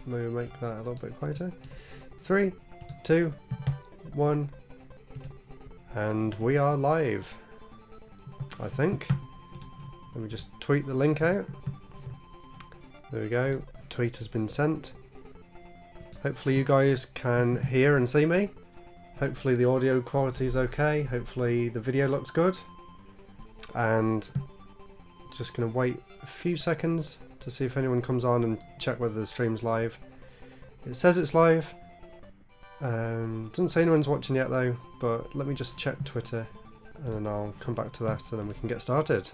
maybe make that a little bit quieter. 3, 2, 1, and we are live, I think. Let me just tweet the link out. There we go, tweet has been sent. Hopefully you guys can hear and see me. Hopefully the audio quality is okay. Hopefully the video looks good. And just going to wait a few seconds to see if anyone comes on and check whether the stream's live. It says it's live. Doesn't say anyone's watching yet though, but let me just check Twitter and then I'll come back to that and then we can get started.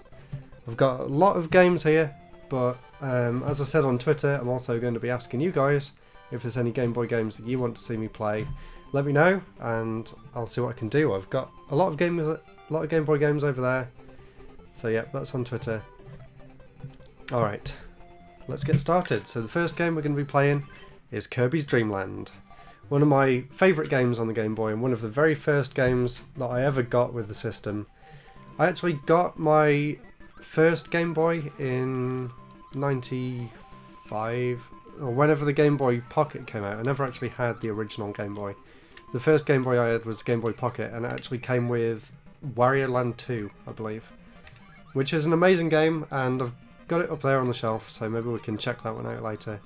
I've got a lot of games here, but as I said on Twitter, I'm also going to be asking you guys if there's any Game Boy games that you want to see me play. Let me know and I'll see what I can do. I've got a lot of Game Boy games over there. So yeah, that's on Twitter. Alright, let's get started. So the first game we're going to be playing is Kirby's Dream Land. One of my favourite games on the Game Boy and one of the very first games that I ever got with the system. I actually got my first Game Boy in 95, or whenever the Game Boy Pocket came out. I never actually had the original Game Boy. The first Game Boy I had was Game Boy Pocket and it actually came with Wario Land 2, I believe. Which is an amazing game and I've got it up there on the shelf, so maybe we can check that one out later.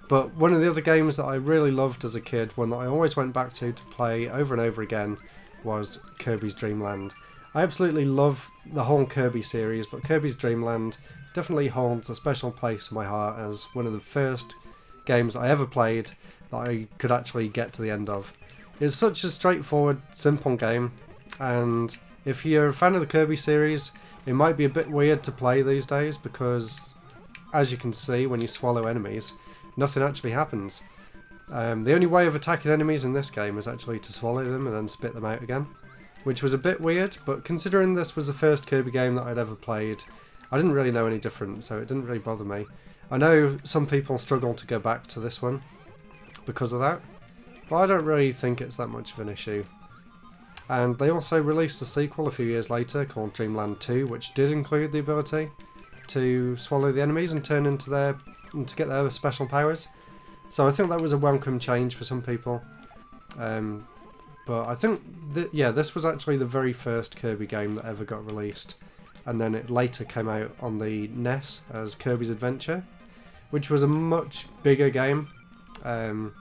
But one of the other games that I really loved as a kid, one that I always went back to play over and over again, was Kirby's Dream Land. I absolutely love the whole Kirby series, but Kirby's Dream Land definitely holds a special place in my heart as one of the first games I ever played that I could actually get to the end of. It's such a straightforward, simple game, and if you're a fan of the Kirby series, it might be a bit weird to play these days because, as you can see, when you swallow enemies, nothing actually happens. The only way of attacking enemies in this game is actually to swallow them and then spit them out again, which was a bit weird, but considering this was the first Kirby game that I'd ever played, I didn't really know any different, so it didn't really bother me. I know some people struggle to go back to this one because of that, but I don't really think it's that much of an issue. And they also released a sequel a few years later called Dreamland 2, which did include the ability to swallow the enemies and turn into to get their special powers. So I think that was a welcome change for some people. But I think this was actually the very first Kirby game that ever got released, and then it later came out on the NES as Kirby's Adventure, which was a much bigger game, and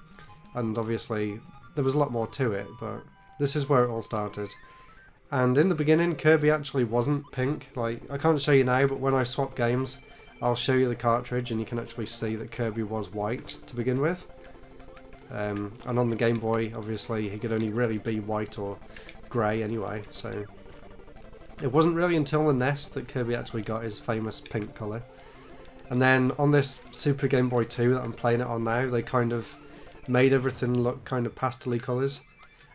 obviously there was a lot more to it, but this is where it all started. And in the beginning, Kirby actually wasn't pink. Like, I can't show you now, but when I swap games, I'll show you the cartridge and you can actually see that Kirby was white to begin with. And on the Game Boy, obviously, he could only really be white or grey anyway, so it wasn't really until the NES that Kirby actually got his famous pink colour. And then on this Super Game Boy 2 that I'm playing it on now, they kind of made everything look kind of pastel-y colours.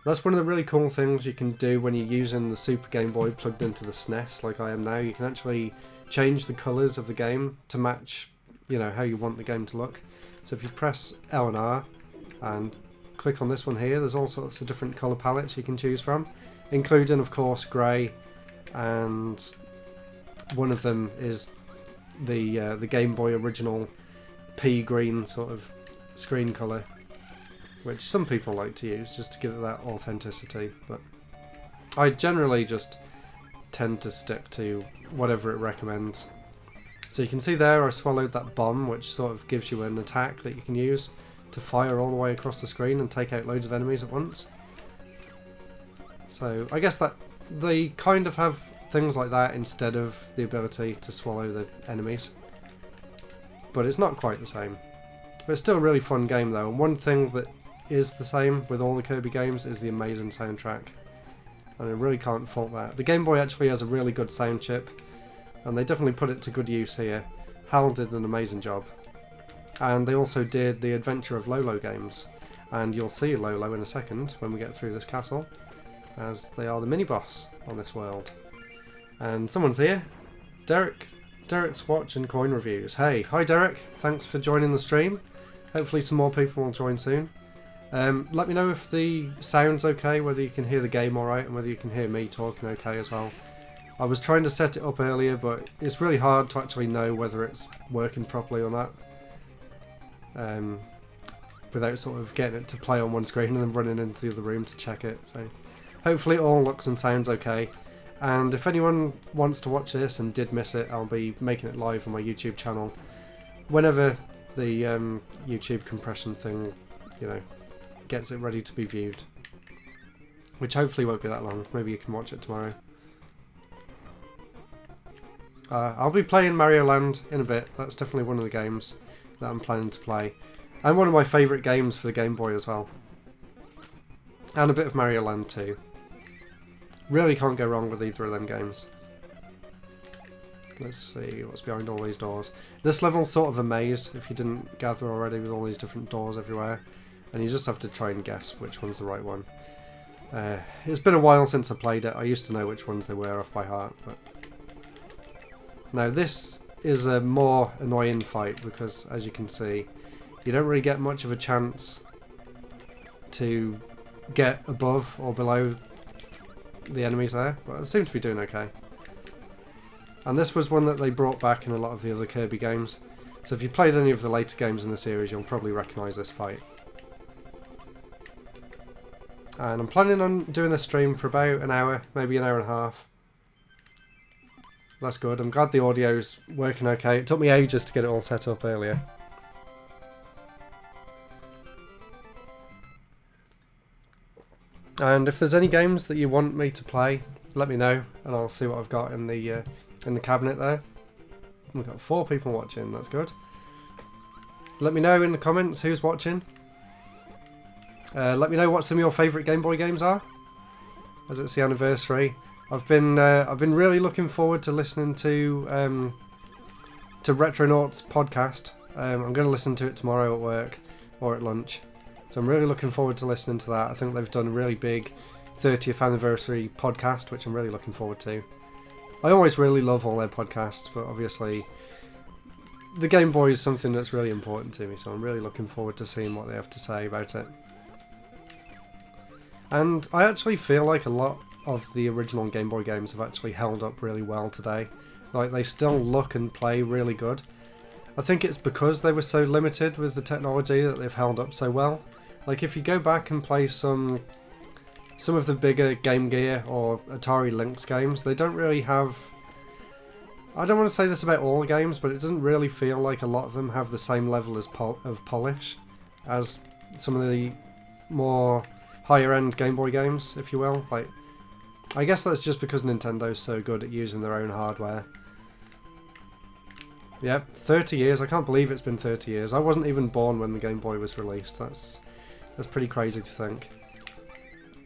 That's one of the really cool things you can do when you're using the Super Game Boy plugged into the SNES like I am now. You can actually change the colours of the game to match, how you want the game to look. So if you press L and R and click on this one here, there's all sorts of different colour palettes you can choose from, including of course grey, and one of them is the Game Boy original pea green sort of screen colour, which some people like to use just to give it that authenticity, but I generally just tend to stick to whatever it recommends. So you can see there I swallowed that bomb, which sort of gives you an attack that you can use to fire all the way across the screen and take out loads of enemies at once. So I guess that they kind of have things like that instead of the ability to swallow the enemies, but it's not quite the same. But it's still a really fun game though, and one thing that is the same with all the Kirby games is the amazing soundtrack, and I really can't fault that. The Game Boy actually has a really good sound chip, and they definitely put it to good use here. HAL did an amazing job. And they also did the Adventure of Lolo games, and you'll see Lolo in a second when we get through this castle, as they are the mini-boss on this world. And someone's here. Derek's Watch and Coin Reviews. Hey, hi Derek, thanks for joining the stream. Hopefully some more people will join soon. Let me know if the sound's okay, whether you can hear the game alright, and whether you can hear me talking okay as well. I was trying to set it up earlier, but it's really hard to actually know whether it's working properly or not. without sort of getting it to play on one screen and then running into the other room to check it. So hopefully it all looks and sounds okay. And if anyone wants to watch this and did miss it, I'll be making it live on my YouTube channel whenever the YouTube compression thing, gets it ready to be viewed. Which hopefully won't be that long. Maybe you can watch it tomorrow. I'll be playing Mario Land in a bit. That's definitely one of the games that I'm planning to play. And one of my favourite games for the Game Boy as well. And a bit of Mario Land too. Really can't go wrong with either of them games. Let's see what's behind all these doors. This level's sort of a maze, if you didn't gather already, with all these different doors everywhere. And you just have to try and guess which one's the right one. It's been a while since I played it. I used to know which ones they were off by heart, but... Now this is a more annoying fight because, as you can see, you don't really get much of a chance to get above or below the enemies there, but I seem to be doing okay. And this was one that they brought back in a lot of the other Kirby games, so if you played any of the later games in the series, you'll probably recognise this fight. And I'm planning on doing this stream for about an hour, maybe an hour and a half. That's good. I'm glad the audio's working okay. It took me ages to get it all set up earlier. And if there's any games that you want me to play, let me know, and I'll see what I've got in the cabinet there. We've got 4 people watching. That's good. Let me know in the comments who's watching. Let me know what some of your favourite Game Boy games are, as it's the anniversary. I've been really looking forward to listening to Retronauts podcast. I'm going to listen to it tomorrow at work or at lunch, so I'm really looking forward to listening to that. I think they've done a really big 30th anniversary podcast, which I'm really looking forward to. I always really love all their podcasts, but obviously the Game Boy is something that's really important to me, so I'm really looking forward to seeing what they have to say about it. And I actually feel like a lot of the original Game Boy games have actually held up really well today. Like, they still look and play really good. I think it's because they were so limited with the technology that they've held up so well. Like, if you go back and play some of the bigger Game Gear or Atari Lynx games, they don't really have... I don't want to say this about all the games, but it doesn't really feel like a lot of them have the same level of polish as some of the more higher end Game Boy games, if you will. Like, I guess that's just because Nintendo's so good at using their own hardware. Yep, 30 years. I can't believe it's been 30 years. I wasn't even born when the Game Boy was released. That's pretty crazy to think.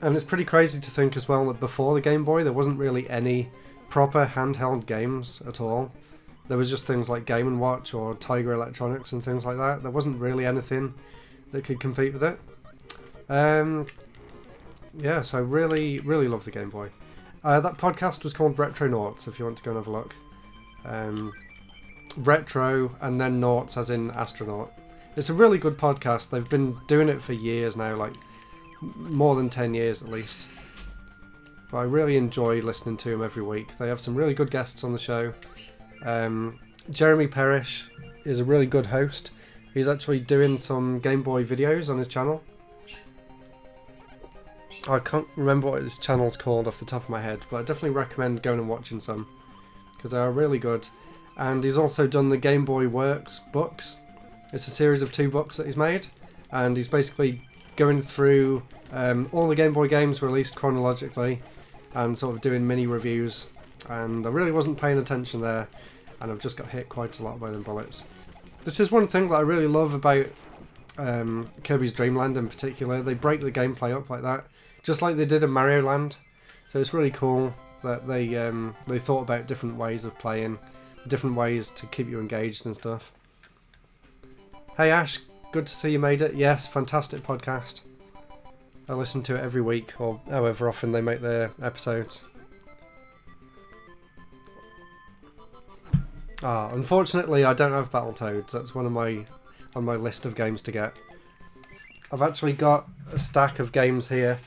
And it's pretty crazy to think as well that before the Game Boy there wasn't really any proper handheld games at all. There was just things like Game & Watch or Tiger Electronics and things like that. There wasn't really anything that could compete with it. Yeah, so really, really love the Game Boy. That podcast was called Retronauts, if you want to go and have a look. Retro and then naughts as in astronaut. It's a really good podcast. They've been doing it for years now, like more than 10 years at least. But I really enjoy listening to them every week. They have some really good guests on the show. Jeremy Parrish is a really good host. He's actually doing some Game Boy videos on his channel. I can't remember what his channel's called off the top of my head, but I definitely recommend going and watching some, because they are really good. And he's also done the Game Boy Works books. It's a series of 2 books that he's made, and he's basically going through all the Game Boy games released chronologically and sort of doing mini reviews. And I really wasn't paying attention there, and I've just got hit quite a lot by them bullets. This is one thing that I really love about Kirby's Dream Land in particular. They break the gameplay up like that, just like they did in Mario Land. So it's really cool that they thought about different ways of playing, different ways to keep you engaged and stuff. Hey Ash, good to see you made it. Yes, fantastic podcast. I listen to it every week, or however often they make their episodes. Unfortunately I don't have Battletoads. That's on my list of games to get. I've actually got a stack of games here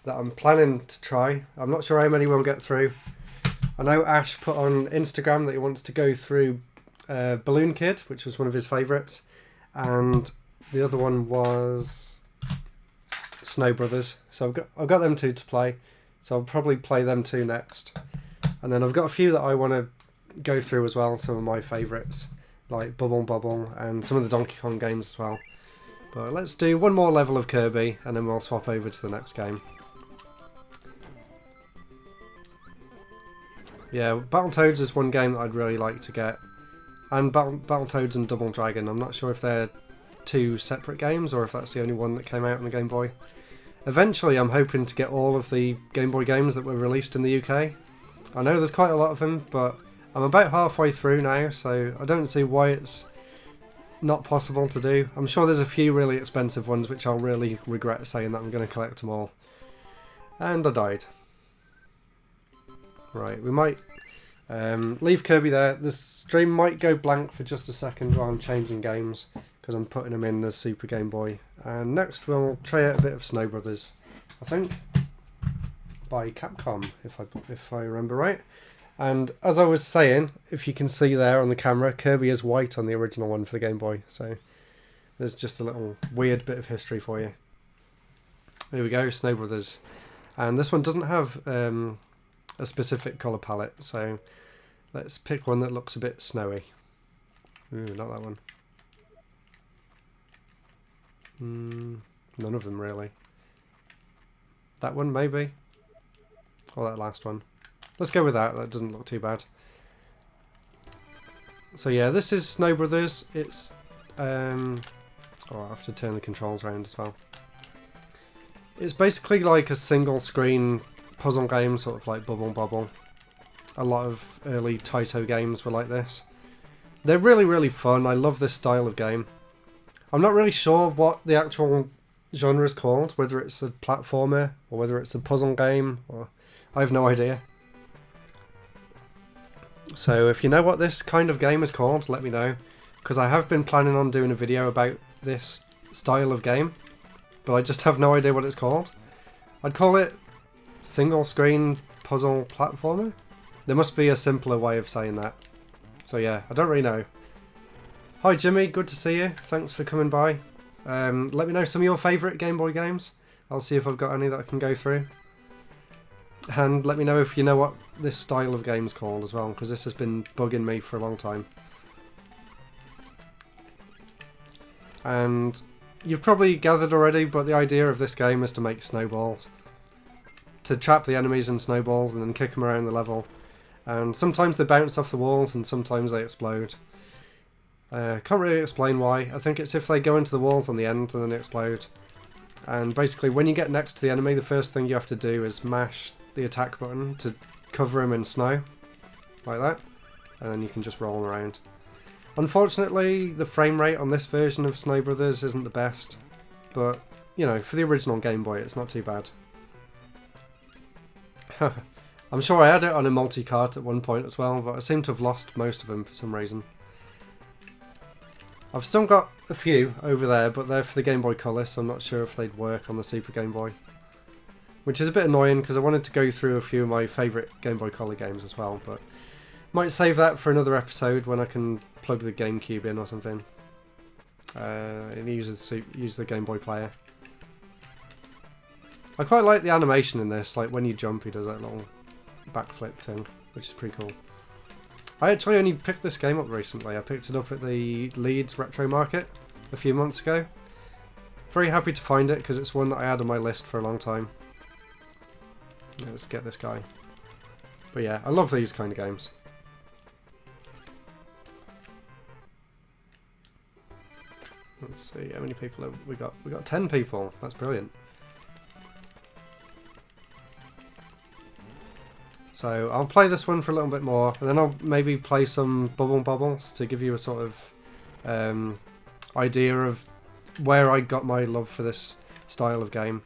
that I'm planning to try. I'm not sure how many we'll get through. I know Ash put on Instagram that he wants to go through Balloon Kid, which was one of his favourites, and The other one was Snow Brothers. So I've got them two to play. So I'll probably play them two next. And then I've got a few that I want to go through as well. Some of my favourites, like Bobble and some of the Donkey Kong games as well. But let's do one more level of Kirby and then we'll swap over to the next game. Yeah, Battletoads is one game that I'd really like to get. And Battletoads and Double Dragon. I'm not sure if they're two separate games or if that's the only one that came out on the Game Boy. Eventually I'm hoping to get all of the Game Boy games that were released in the UK. I know there's quite a lot of them, but I'm about halfway through now, so I don't see why it's not possible to do. I'm sure there's a few really expensive ones which I'll really regret saying that I'm going to collect them all. And I died. Right, we might leave Kirby there. The stream might go blank for just a second while I'm changing games, because I'm putting them in the Super Game Boy. And next we'll try out a bit of Snow Brothers, I think, by Capcom, if I remember right. And as I was saying, if you can see there on the camera, Kirby is white on the original one for the Game Boy. So there's just a little weird bit of history for you. Here we go, Snow Brothers. And this one doesn't have a specific colour palette, so let's pick one that looks a bit snowy. Ooh, not that one. None of them really. That one maybe? Or that last one. Let's go with that, that doesn't look too bad. So yeah, this is Snow Brothers. It's oh, I have to turn the controls around as well. It's basically like a single screen puzzle game, sort of like Bobble. A lot of early Taito games were like this. They're really fun. I love this style of game. I'm not really sure what the actual genre is called, whether it's a platformer or whether it's a puzzle game, or I have no idea. So if you know what this kind of game is called, let me know, because I have been planning on doing a video about this style of game, but I just have no idea what it's called. I'd call it single screen puzzle platformer. There must be a simpler way of saying that. So yeah, I don't really know. Hi Jimmy, good to see you. Thanks for coming by. Let me know some of your favourite Game Boy games. I'll see if I've got any that I can go through. And let me know if you know what this style of game is called as well, because this has been bugging me for a long time. And you've probably gathered already, but the idea of this game is to make snowballs. To trap the enemies in snowballs and then kick them around the level. And sometimes they bounce off the walls and sometimes they explode. Can't really explain why. I think it's if they go into the walls on the end and then they explode. And basically when you get next to the enemy, the first thing you have to do is mash the attack button to cover him in snow. Like that. And then you can just roll around. Unfortunately, the frame rate on this version of Snow Brothers isn't the best. But, you know, for the original Game Boy, it's not too bad. I'm sure I had it on a multi-cart at one point as well, but I seem to have lost most of them for some reason. I've still got a few over there, but they're for the Game Boy Color, so I'm not sure if they'd work on the Super Game Boy. Which is a bit annoying, because I wanted to go through a few of my favourite Game Boy Color games as well, but might save that for another episode when I can plug the GameCube in or something. And use the Game Boy player. I quite like the animation in this, like when you jump he does that little backflip thing, which is pretty cool. I actually only picked this game up recently. I picked it up at the Leeds Retro Market a few months ago. Very happy to find it because it's one that I had on my list for a long time. Let's get this guy. But yeah, I love these kind of games. Let's see, how many people have we got? We got 10 people. That's brilliant. So I'll play this one for a little bit more, and then I'll maybe play some Bobbles to give you a sort of idea of where I got my love for this style of game.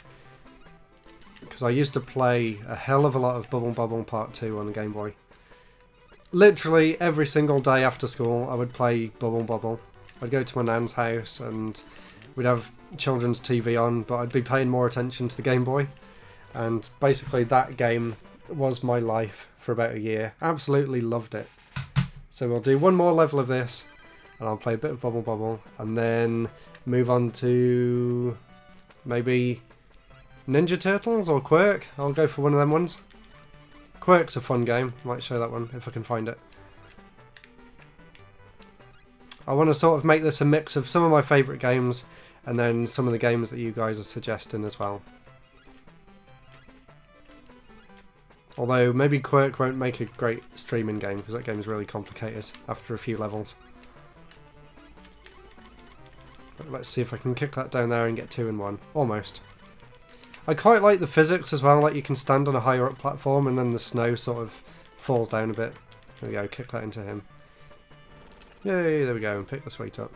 Because I used to play a hell of a lot of Bobble Part 2 on the Game Boy. Literally every single day after school I would play Bobble. I'd go to my nan's house and we'd have children's TV on, but I'd be paying more attention to the Game Boy. And basically that game was my life for about a year. Absolutely loved it. So we'll do one more level of this and I'll play a bit of Bobble, and then move on to maybe Ninja Turtles or Quirk. I'll go for one of them ones. Quirk's a fun game. Might show that one if I can find it. I want to sort of make this a mix of some of my favourite games and then some of the games that you guys are suggesting as well. Although maybe Quirk won't make a great streaming game because that game is really complicated after a few levels. But let's see if I can kick that down there and get 2 in 1. Almost. I quite like the physics as well, like you can stand on a higher up platform and then the snow sort of falls down a bit. There we go, kick that into him. Yay, there we go, and pick the weight up.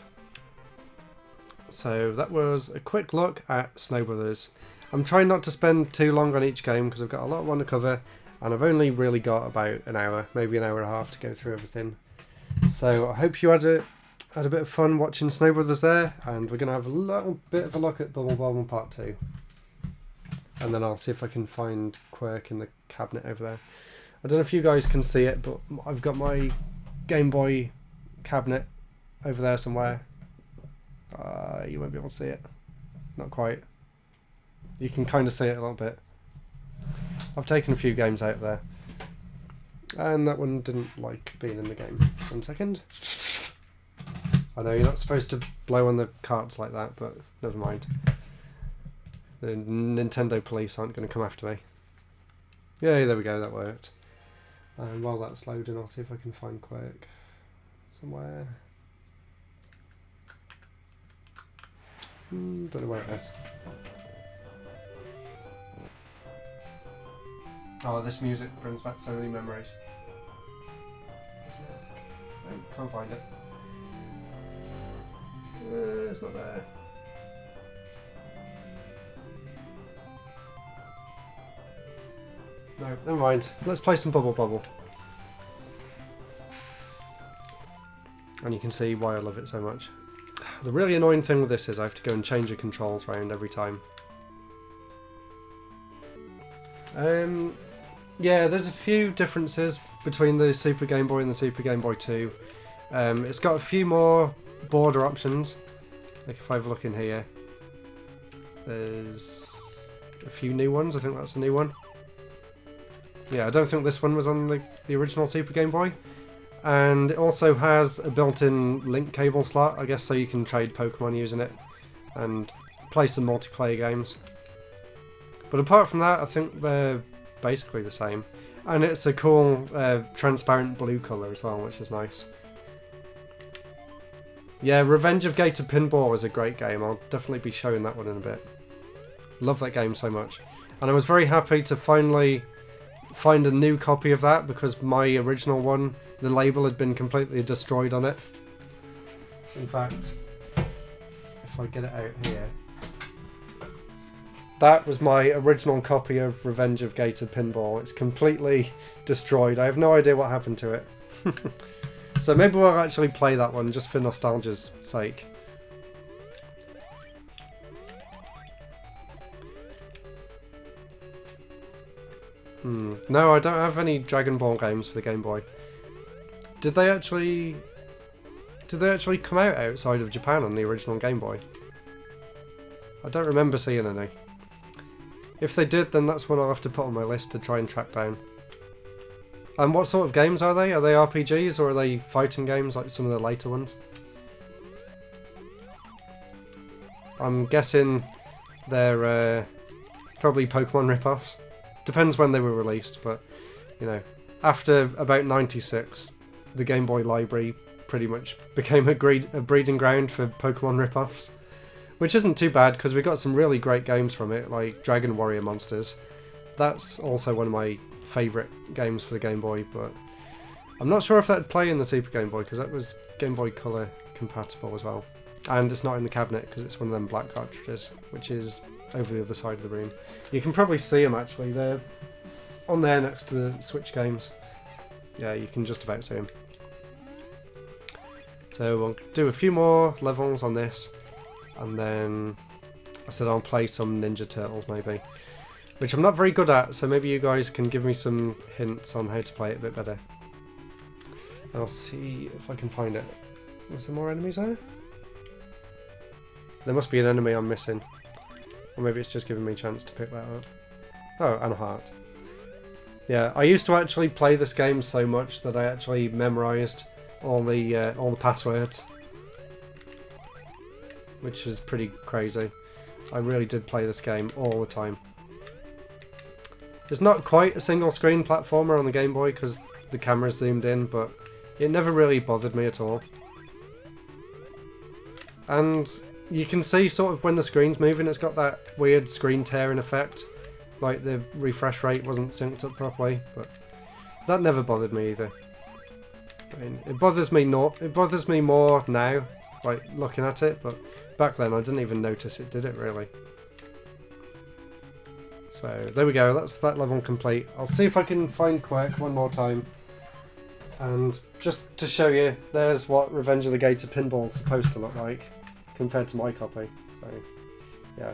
So that was a quick look at Snow Brothers. I'm trying not to spend too long on each game because I've got a lot I want to cover and I've only really got about an hour, maybe an hour and a half to go through everything. So I hope you had a bit of fun watching Snow Brothers there, and we're going to have a little bit of a look at Bobble Part 2. And then I'll see if I can find Quirk in the cabinet over there. I don't know if you guys can see it, but I've got my Game Boy cabinet over there somewhere. You won't be able to see it. Not quite. You can kind of see it a little bit. I've taken a few games out there. And that one didn't like being in the game. 1 second. I know you're not supposed to blow on the carts like that, but never mind. The Nintendo police aren't going to come after me. Yay, there we go, that worked. And while that's loading, I'll see if I can find Quirk somewhere. Don't know where it is. Oh, this music brings back so many memories. I can't find it. It's not there. No, never mind. Let's play some Bobble. And you can see why I love it so much. The really annoying thing with this is I have to go and change the controls around every time. Yeah, there's a few differences between the Super Game Boy and the Super Game Boy 2. It's got a few more border options. Like if I have a look in here, there's a few new ones. I think that's a new one. Yeah, I don't think this one was on the original Super Game Boy. And it also has a built-in link cable slot, I guess, so you can trade Pokemon using it and play some multiplayer games. But apart from that, I think they're basically the same. And it's a cool transparent blue colour as well, which is nice. Yeah, Revenge of Gator Pinball is a great game. I'll definitely be showing that one in a bit. Love that game so much. And I was very happy to finally find a new copy of that because my original one, the label had been completely destroyed on it. In fact, if I get it out here, that was my original copy of Revenge of Gator Pinball. It's completely destroyed. I have no idea what happened to it. So maybe we'll actually play that one just for nostalgia's sake. No, I don't have any Dragon Ball games for the Game Boy. Did they actually come out outside of Japan on the original Game Boy? I don't remember seeing any. If they did, then that's one I'll have to put on my list to try and track down. And what sort of games are they? Are they RPGs or are they fighting games like some of the later ones? I'm guessing they're probably Pokemon rip-offs. Depends when they were released, but you know, after about 96, the Game Boy library pretty much became a breeding ground for Pokemon rip-offs. Which isn't too bad, because we got some really great games from it, like Dragon Warrior Monsters. That's also one of my favourite games for the Game Boy, but I'm not sure if that'd play in the Super Game Boy, because that was Game Boy Color compatible as well. And it's not in the cabinet, because it's one of them black cartridges, which is over the other side of the room. You can probably see them, actually. They're on there next to the Switch games. Yeah, you can just about see them. So we'll do a few more levels on this. And then I said I'll play some Ninja Turtles maybe, which I'm not very good at, so maybe you guys can give me some hints on how to play it a bit better. And I'll see if I can find it. Was there more enemies there? There must be an enemy I'm missing. Or maybe it's just giving me a chance to pick that up. Oh, and a heart. Yeah, I used to actually play this game so much that I actually memorised all the passwords. Which is pretty crazy. I really did play this game all the time. It's not quite a single screen platformer on the Game Boy because the camera's zoomed in, but it never really bothered me at all. And you can see sort of when the screen's moving, it's got that weird screen tearing effect. Like the refresh rate wasn't synced up properly, but that never bothered me either. I mean, it bothers me more now, like looking at it, but back then I didn't even notice it did it really. So there we go, that's that level complete. I'll see if I can find Quirk one more time. And just to show you, there's what Revenge of the Gator pinball's supposed to look like compared to my copy. So yeah,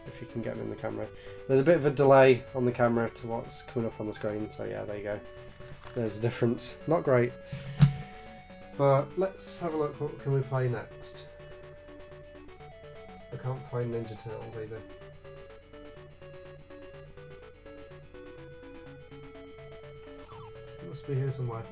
if you can get them in the camera. There's a bit of a delay on the camera to what's coming up on the screen, so yeah, there you go. There's the difference. Not great. But let's have a look, what can we play next? I can't find Ninja Turtles either. It must be here somewhere.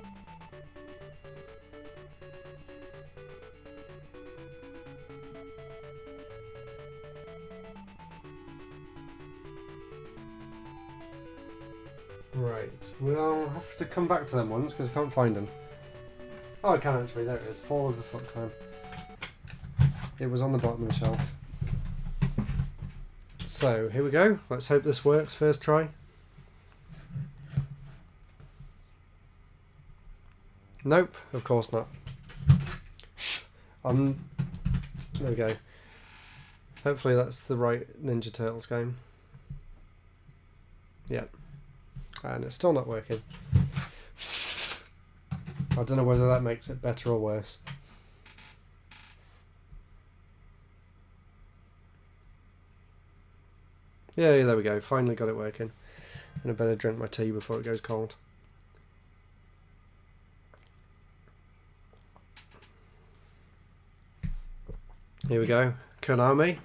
Right, we'll have to come back to them ones because I can't find them. Oh, I can actually, there it is. Fall of the Foot Clan. It was on the bottom of the shelf. So, here we go. Let's hope this works first try. Nope, of course not. There we go. Hopefully that's the right Ninja Turtles game. Yep. And it's still not working. I don't know whether that makes it better or worse. Yeah, there we go. Finally got it working. And I better drink my tea before it goes cold. Here we go. Konami,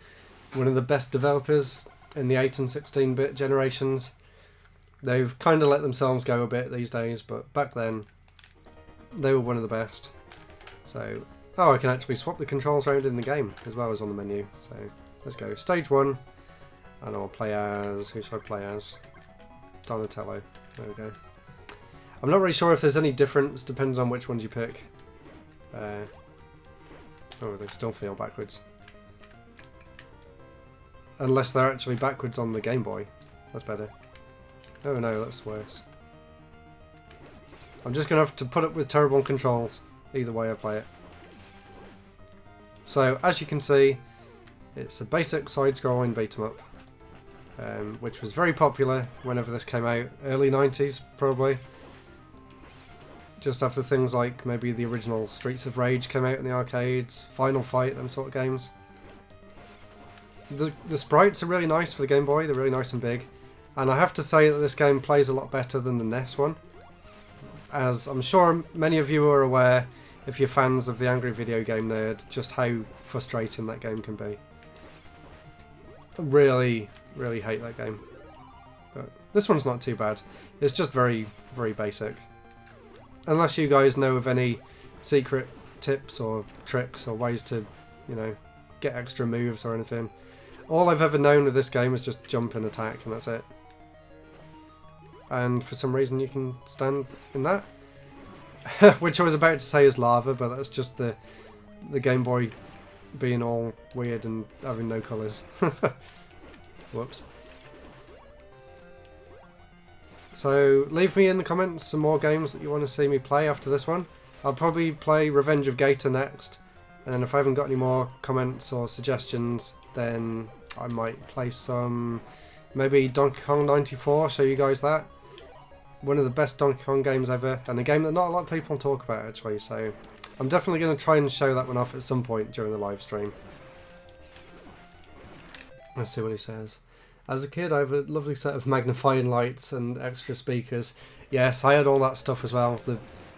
one of the best developers in the 8 and 16-bit generations. They've kind of let themselves go a bit these days, but back then they were one of the best. So, oh, I can actually swap the controls around in the game as well as on the menu. So, let's go. Stage 1, and I'll play as... Who should I play as? Donatello. There we go. I'm not really sure if there's any difference depending on which ones you pick. Oh, they still feel backwards. Unless they're actually backwards on the Game Boy. That's better. Oh no, that's worse. I'm just going to have to put up with terrible controls, either way I play it. So, as you can see, it's a basic side-scrolling beat-em-up, which was very popular whenever this came out, early 90s probably. Just after things like maybe the original Streets of Rage came out in the arcades, Final Fight, them sort of games. The sprites are really nice for the Game Boy, they're really nice and big. And I have to say that this game plays a lot better than the NES one. As I'm sure many of you are aware, if you're fans of the Angry Video Game Nerd, just how frustrating that game can be. I really, really hate that game. But this one's not too bad. It's just very, very basic. Unless you guys know of any secret tips or tricks or ways to, you know, get extra moves or anything. All I've ever known with this game is just jump and attack, and that's it. And for some reason you can stand in that. Which I was about to say is lava, but that's just the Game Boy being all weird and having no colours. Whoops. So leave me in the comments some more games that you want to see me play after this one. I'll probably play Revenge of Gator next, and then if I haven't got any more comments or suggestions, then I might play some, maybe Donkey Kong 94, show you guys that. One of the best Donkey Kong games ever, and a game that not a lot of people talk about actually, so I'm definitely going to try and show that one off at some point during the live stream. Let's see what he says. As a kid, I have a lovely set of magnifying lights and extra speakers. Yes, I had all that stuff as well.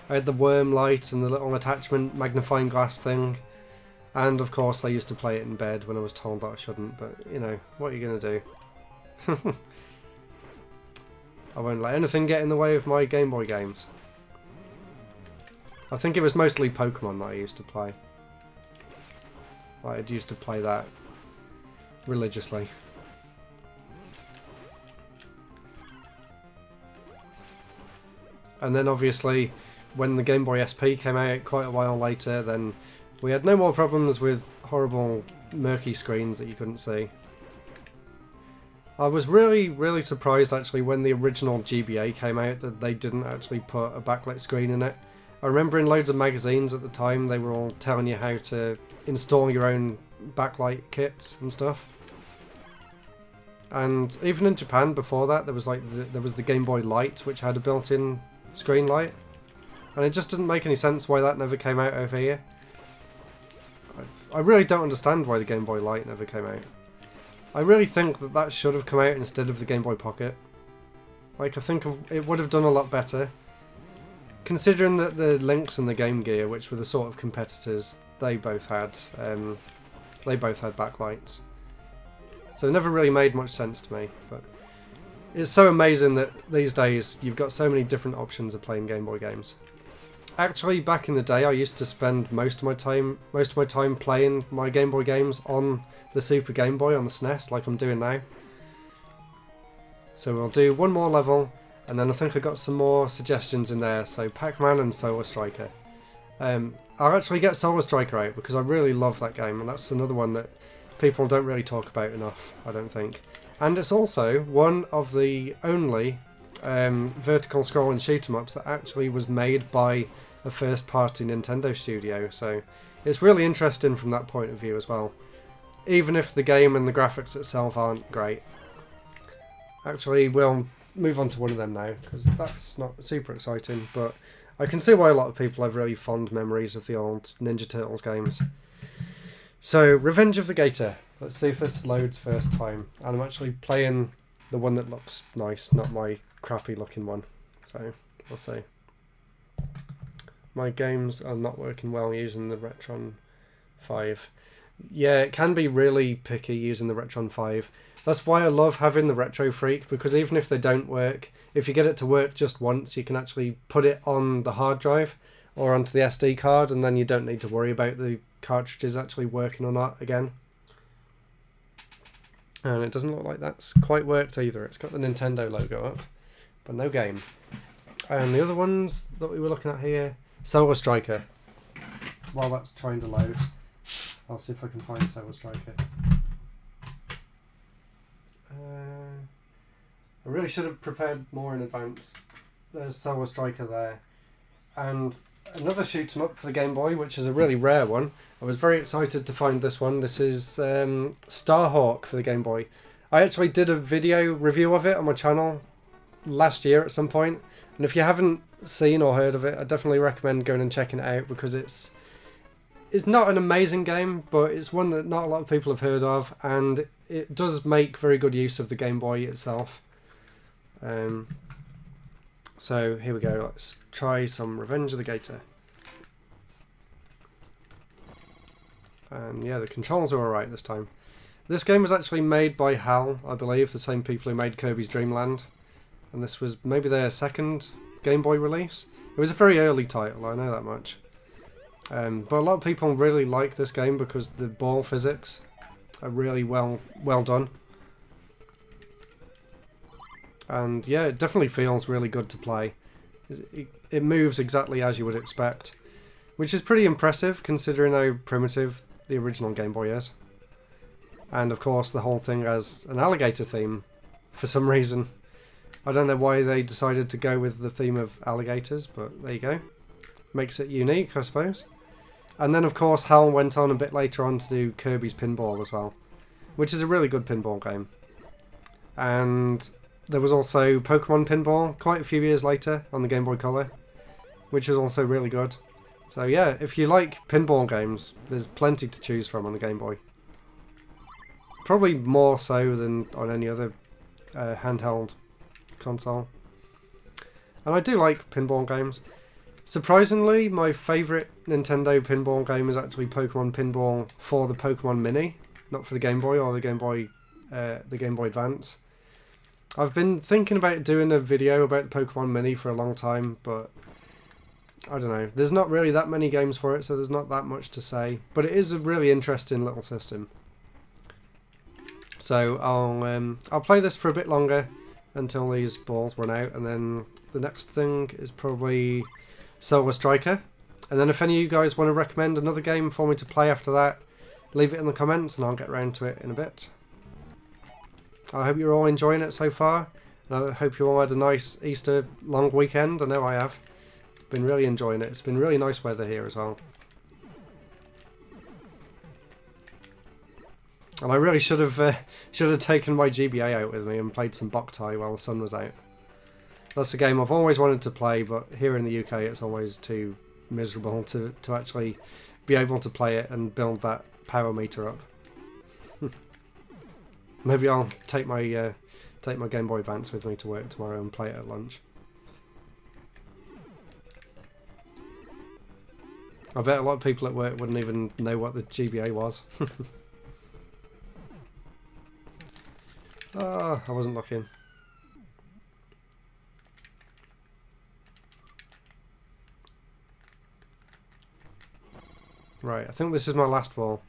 I had the worm light and the little attachment magnifying glass thing. And of course I used to play it in bed when I was told that I shouldn't, but you know, what are you going to do? I won't let anything get in the way of my Game Boy games. I think it was mostly Pokemon that I used to play. I used to play that religiously. And then obviously when the Game Boy SP came out quite a while later, then we had no more problems with horrible murky screens that you couldn't see. I was really surprised actually when the original GBA came out that they didn't actually put a backlit screen in it. I remember in loads of magazines at the time they were all telling you how to install your own backlight kits and stuff. And even in Japan before that there was like there was the Game Boy Light which had a built-in screen light. And it just doesn't make any sense why that never came out over here. I really don't understand why the Game Boy Light never came out. I really think that that should have come out instead of the Game Boy Pocket. Like, I think it would have done a lot better. Considering that the Lynx and the Game Gear, which were the sort of competitors, they both had backlights. So it never really made much sense to me. But it's so amazing that these days you've got so many different options of playing Game Boy games. Actually, back in the day, I used to spend most of my time playing my Game Boy games on the Super Game Boy on the SNES, like I'm doing now. So we'll do one more level, and then I think I got some more suggestions in there. So Pac-Man and Solar Striker. I'll actually get Solar Striker out because I really love that game, and that's another one that people don't really talk about enough, I don't think. And it's also one of the only vertical scrolling shoot 'em ups that actually was made by a first-party Nintendo studio. So it's really interesting from that point of view as well. Even if the game and the graphics itself aren't great. Actually, we'll move on to one of them now, because that's not super exciting, but I can see why a lot of people have really fond memories of the old Ninja Turtles games. So, Revenge of the Gator. Let's see if this loads first time. And I'm actually playing the one that looks nice, not my crappy looking one. So, we'll see. My games are not working well using the Retron 5. Yeah, it can be really picky using the Retron 5. That's why I love having the Retro Freak, because even if they don't work, if you get it to work just once, you can actually put it on the hard drive or onto the SD card, and then you don't need to worry about the cartridges actually working or not again. And it doesn't look like that's quite worked either. It's got the Nintendo logo up, but no game. And the other ones that we were looking at here, Solar Striker. While that's trying to load, I'll see if I can find Solar Striker. I really should have prepared more in advance. There's Solar Striker there. And another shoot 'em up for the Game Boy, which is a really rare one. I was very excited to find this one. This is Starhawk for the Game Boy. I actually did a video review of it on my channel last year at some point. And if you haven't seen or heard of it, I definitely recommend going and checking it out, because it's not an amazing game, but it's one that not a lot of people have heard of, and it does make very good use of the Game Boy itself. So here we go, let's try some Revenge of the Gator. And yeah, the controls are alright this time. This game was actually made by HAL, I believe, the same people who made Kirby's Dream Land. And this was maybe their second Game Boy release. It was a very early title, I know that much. But a lot of people really like this game because the ball physics are really well done. And yeah, it definitely feels really good to play. It moves exactly as you would expect, which is pretty impressive considering how primitive the original Game Boy is. And of course the whole thing has an alligator theme for some reason. I don't know why they decided to go with the theme of alligators, but there you go. Makes it unique, I suppose. And then of course HAL went on a bit later on to do Kirby's Pinball as well, which is a really good pinball game. And there was also Pokemon Pinball quite a few years later on the Game Boy Color, which was also really good. So yeah, if you like pinball games, there's plenty to choose from on the Game Boy. Probably more so than on any other handheld console. And I do like pinball games. Surprisingly, my favourite Nintendo pinball game is actually Pokemon Pinball for the Pokemon Mini, not for the Game Boy or the Game Boy Advance. I've been thinking about doing a video about the Pokemon Mini for a long time, but I don't know. There's not really that many games for it, so there's not that much to say. But it is a really interesting little system. So I'll play this for a bit longer until these balls run out, and then the next thing is probably Solar Striker. And then if any of you guys want to recommend another game for me to play after that, leave it in the comments and I'll get around to it in a bit. I hope you're all enjoying it so far, and I hope you all had a nice Easter long weekend. I know I have. Been really enjoying it. It's been really nice weather here as well. And I really should have taken my GBA out with me and played some Boktai while the sun was out. That's a game I've always wanted to play, but here in the UK it's always too miserable to actually be able to play it and build that power meter up. Maybe I'll take my Game Boy Advance with me to work tomorrow and play it at lunch. I bet a lot of people at work wouldn't even know what the GBA was. Oh, I wasn't looking. Right, I think this is my last ball.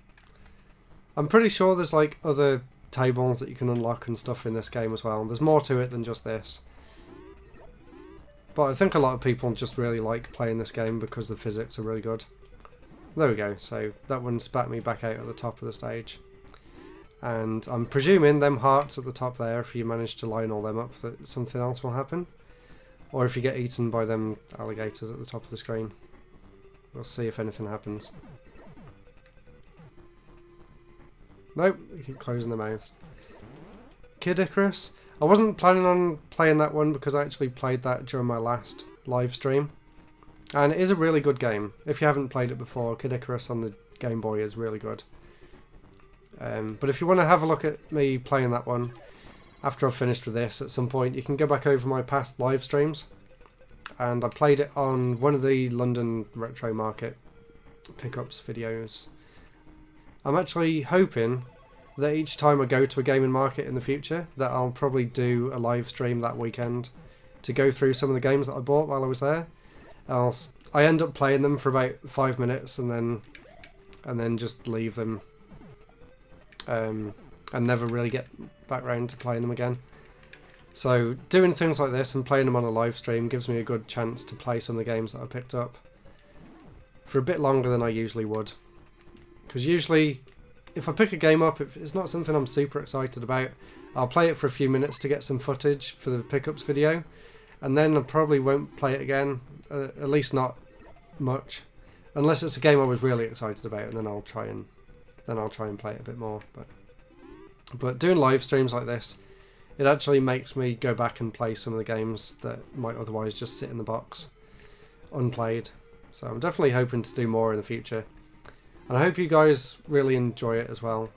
I'm pretty sure there's like other tables that you can unlock and stuff in this game as well. There's more to it than just this. But I think a lot of people just really like playing this game because the physics are really good. There we go, so that one spat me back out at the top of the stage. And I'm presuming them hearts at the top there, if you manage to line all them up, that something else will happen. Or if you get eaten by them alligators at the top of the screen. We'll see if anything happens. Nope, you keep closing the mouth. Kid Icarus. I wasn't planning on playing that one because I actually played that during my last live stream. And it is a really good game. If you haven't played it before, Kid Icarus on the Game Boy is really good. But if you want to have a look at me playing that one after I've finished with this at some point, you can go back over my past live streams. And I played it on one of the London Retro Market pickups videos. I'm actually hoping that each time I go to a gaming market in the future that I'll probably do a live stream that weekend to go through some of the games that I bought while I was there. I end up playing them for about 5 minutes and then just leave them and never really get back round to playing them again. So doing things like this and playing them on a live stream gives me a good chance to play some of the games that I picked up for a bit longer than I usually would. Because usually, if I pick a game up, if it's not something I'm super excited about, I'll play it for a few minutes to get some footage for the pickups video, and then I probably won't play it again, at least not much, unless it's a game I was really excited about, and then I'll try and play it a bit more. But doing live streams like this, it actually makes me go back and play some of the games that might otherwise just sit in the box, unplayed. So I'm definitely hoping to do more in the future. And I hope you guys really enjoy it as well.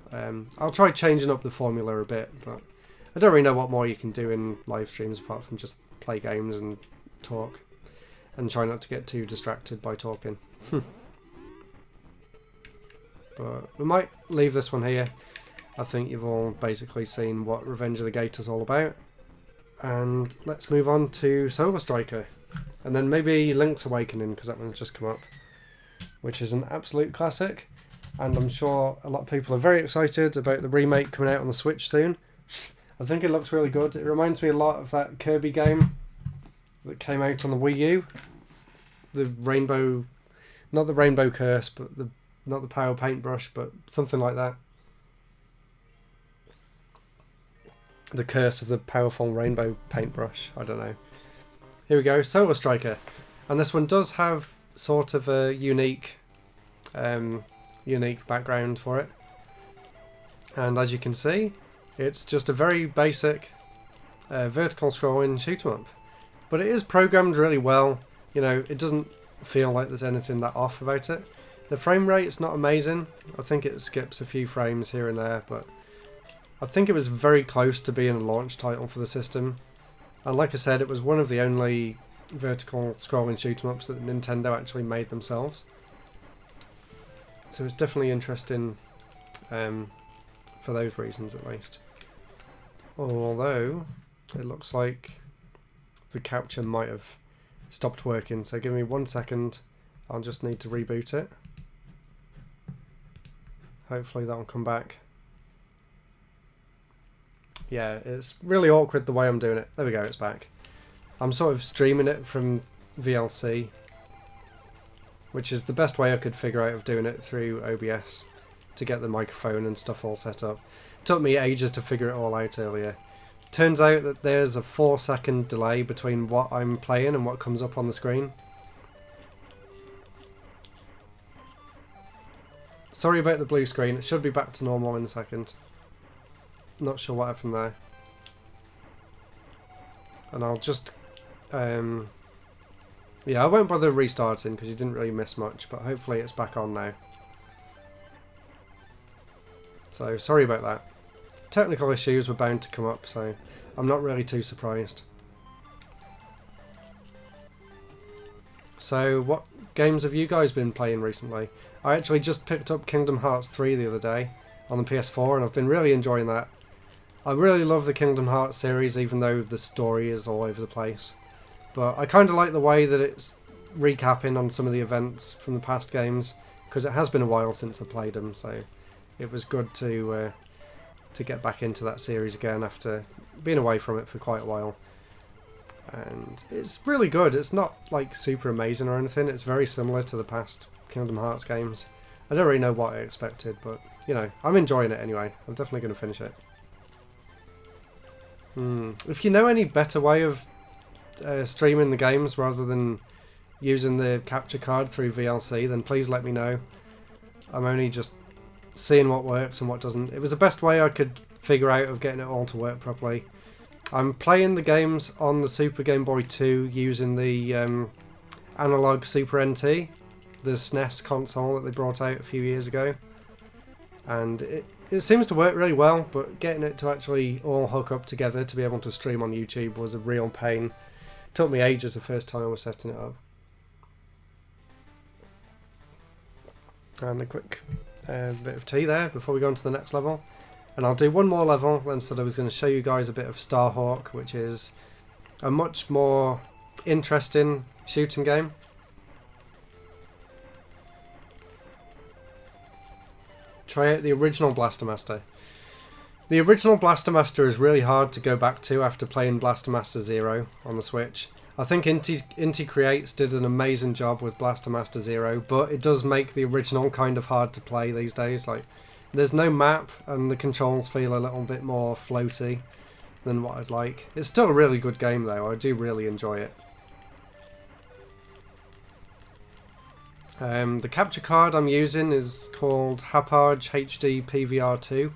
I'll try changing up the formula a bit, but I don't really know what more you can do in live streams apart from just play games and talk. And try not to get too distracted by talking. But we might leave this one here. I think you've all basically seen what Revenge of the Gator's all about. And let's move on to Solar Striker. And then maybe Link's Awakening, because that one's just come up, which is an absolute classic, and I'm sure a lot of people are very excited about the remake coming out on the Switch soon. I think it looks really good. It reminds me a lot of that Kirby game that came out on the Wii U. The Rainbow, not the Rainbow Curse, but not the Power Paintbrush, but something like that. The Curse of the Powerful Rainbow Paintbrush, I don't know. Here we go, Solar Striker. And this one does have sort of a unique background for it, and as you can see, it's just a very basic vertical scrolling shoot 'em up, but it is programmed really well. You know, it doesn't feel like there's anything that off about it. The frame rate's not amazing. I think it skips a few frames here and there, but I think it was very close to being a launch title for the system. And like I said, it was one of the only vertical scrolling shoot 'em ups that Nintendo actually made themselves. So it's definitely interesting for those reasons at least. Although it looks like the capture might have stopped working, so give me 1 second. I'll just need to reboot it. Hopefully that'll come back. Yeah, it's really awkward the way I'm doing it. There we go, it's back. I'm sort of streaming it from VLC, which is the best way I could figure out of doing it through OBS to get the microphone and stuff all set up. It took me ages to figure it all out earlier. Turns out that there's a 4-second delay between what I'm playing and what comes up on the screen. Sorry about the blue screen, it should be back to normal in a second. Not sure what happened there. And I'll just... yeah, I won't bother restarting because you didn't really miss much, but hopefully it's back on now. So, sorry about that. Technical issues were bound to come up, so I'm not really too surprised. So, what games have you guys been playing recently? I actually just picked up Kingdom Hearts 3 the other day on the PS4, and I've been really enjoying that. I really love the Kingdom Hearts series, even though the story is all over the place. But I kind of like the way that it's recapping on some of the events from the past games, because it has been a while since I played them, so it was good to get back into that series again after being away from it for quite a while. And it's really good. It's not like super amazing or anything. It's very similar to the past Kingdom Hearts games. I don't really know what I expected, but you know, I'm enjoying it anyway. I'm definitely going to finish it. If you know any better way of streaming the games rather than using the capture card through VLC, then please let me know. I'm only just seeing what works and what doesn't. It was the best way I could figure out of getting it all to work properly. I'm playing the games on the Super Game Boy 2 using the analog Super NT, the SNES console that they brought out a few years ago. And it seems to work really well, but getting it to actually all hook up together to be able to stream on YouTube was a real pain. It took me ages the first time I was setting it up. And a quick bit of tea there before we go on to the next level. And I'll do one more level, and so I was going to show you guys a bit of Starhawk, which is a much more interesting shooting game. Try out the original Blaster Master. The original Blaster Master is really hard to go back to after playing Blaster Master 0 on the Switch. I think Inti Creates did an amazing job with Blaster Master 0, but it does make the original kind of hard to play these days. Like, there's no map, and the controls feel a little bit more floaty than what I'd like. It's still a really good game though, I do really enjoy it. The capture card I'm using is called Hauppauge HD PVR2,